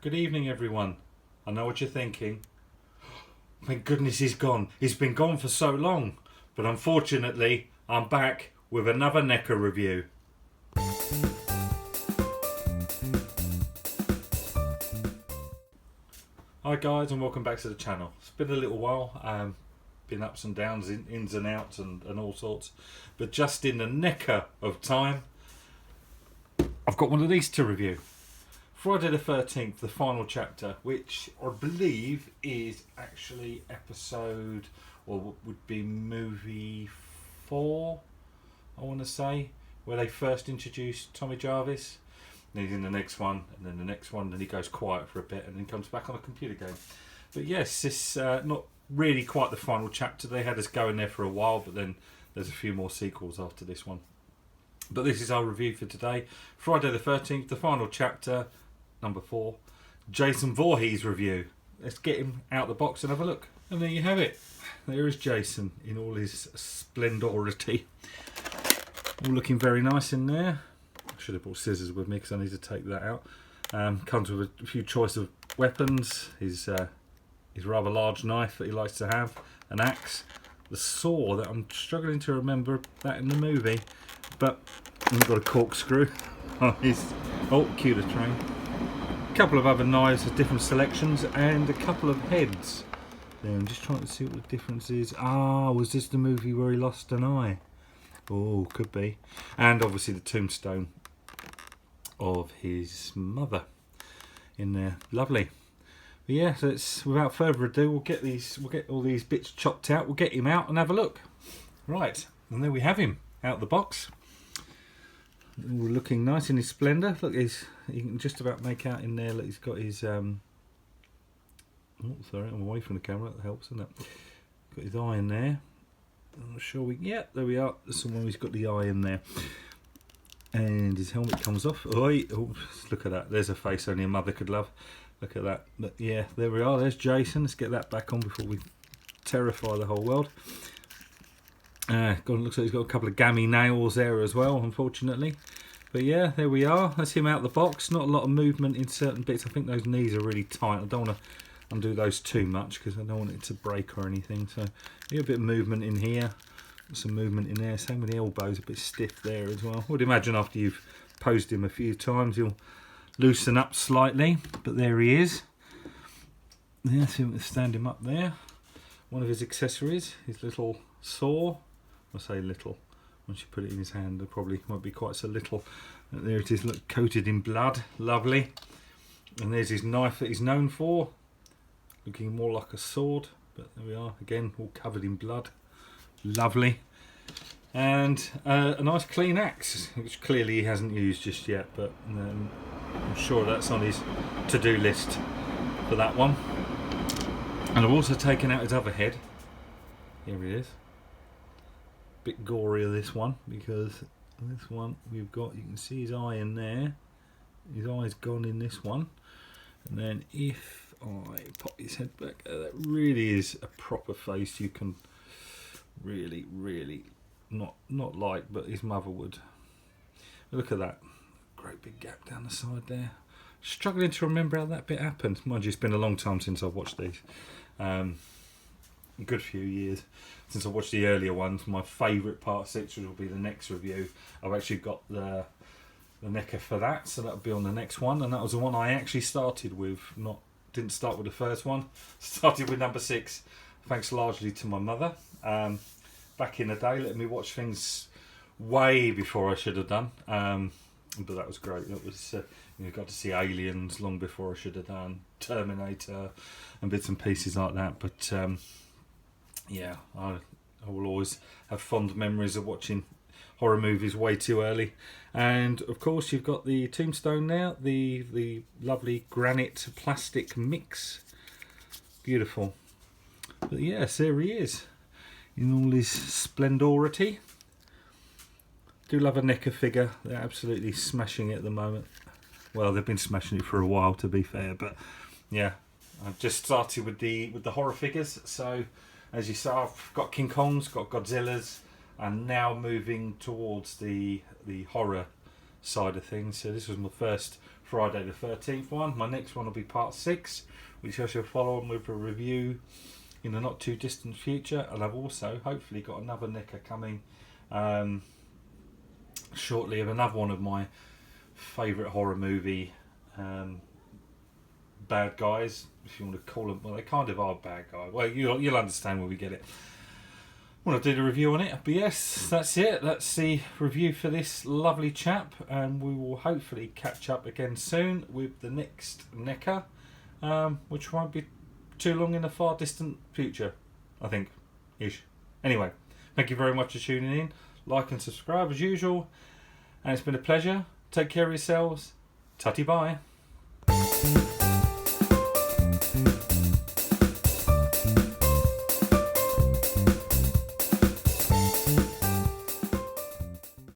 Good evening, everyone. I know what you're thinking. Thank goodness he's gone. He's been gone for so long. But unfortunately, I'm back with another NECA review. Hi guys, and welcome back to the channel. It's been a little while. Been ups and downs, ins and outs and all sorts. But just in the NECA of time, I've got one of these to review. Friday the 13th, the final chapter, which I believe is actually episode, or would be movie 4, I want to say, where they first introduced Tommy Jarvis. Then he's in the next one, and then the next one, then he goes quiet for a bit, and then comes back on a computer game. But yes, this not really quite the final chapter. They had us going there for a while, but then there's a few more sequels after this one. But this is our review for today. Friday the 13th, the final chapter, number 4, Jason Voorhees review. Let's get him out the box and have a look. And there you have it. There is Jason in all his splendority. All looking very nice in there. I should have brought scissors with me because I need to take that out. Comes with a few choice of weapons. His rather large knife that he likes to have. An axe. The saw that I'm struggling to remember that in the movie. But he's got a corkscrew on his... Oh, cue the train. A couple of other knives with different selections and a couple of heads. There, I'm just trying to see what the difference is. Ah, was this the movie where he lost an eye? Oh, could be. And obviously the tombstone of his mother in there. Lovely. But yeah, so it's, without further ado, we'll get all these bits chopped out. We'll get him out and have a look. Right, and there we have him out of the box. All looking nice in his splendour. Look, you can just about make out in there. Look, he's got his oh, sorry, I'm away from the camera. That helps, doesn't it? Got his eye in there. I'm not sure yeah, there we are. That's the one he's got the eye in there. And his helmet comes off. Oh, look at that. There's a face only a mother could love. Look at that. But yeah, there we are. There's Jason. Let's get that back on before we terrify the whole world. Looks like he's got a couple of gammy nails there as well, unfortunately. But yeah, there we are. That's him out of the box. Not a lot of movement in certain bits. I think those knees are really tight. I don't want to undo those too much because I don't want it to break or anything. So yeah, a bit of movement in here. Some movement in there. Same with the elbows, a bit stiff there as well. I would imagine after you've posed him a few times, he'll loosen up slightly. But there he is. Yeah, so we'll stand him up there. One of his accessories, his little saw. I say little. Once you put it in his hand, it probably won't be quite so little. But there it is, look, coated in blood. Lovely. And there's his knife that he's known for. Looking more like a sword. But there we are, again, all covered in blood. Lovely. And a nice clean axe, which clearly he hasn't used just yet. But I'm sure that's on his to-do list for that one. And I've also taken out his other head. Here it is. Bit gory of this one, because this one we've got, you can see his eye in there. His eye's gone in this one. And then if I pop his head back, that really is a proper face. You can really not like, but his mother would. Look at that great big gap down the side there. Struggling to remember how that bit happened. Mind you, it's been a long time since I've watched these. A good few years since I watched the earlier ones. My favourite part 6, which will be the next review. I've actually got the NECA for that, so that'll be on the next one. And that was the one I actually started with. Didn't start with the first one. Started with number 6, thanks largely to my mother. Back in the day, letting me watch things way before I should have done. But that was great. That was got to see Aliens long before I should have done. Terminator and bits and pieces like that. But yeah, I will always have fond memories of watching horror movies way too early. And of course you've got the tombstone now, the lovely granite plastic mix. Beautiful. But yes, there he is in all his splendority. Do love a NECA figure. They're absolutely smashing it at the moment. Well, they've been smashing it for a while, to be fair, but yeah, I've just started with the horror figures. So as you saw, I've got King Kongs, got Godzillas, and now moving towards the horror side of things. So this was my first Friday the 13th one. My next one will be part 6, which I shall follow on with a review in the not too distant future. And I've also hopefully got another NECA coming shortly of another one of my favourite horror movie bad guys, if you want to call them. Well, they kind of are bad guys. Well, you'll understand when we get it. When I do the review on it. But yes, that's it. That's the review for this lovely chap, and we will hopefully catch up again soon with the next NECA, which won't be too long in the far distant future, I think, ish. Anyway, thank you very much for tuning in. Like and subscribe as usual, and it's been a pleasure. Take care of yourselves. Tutty bye.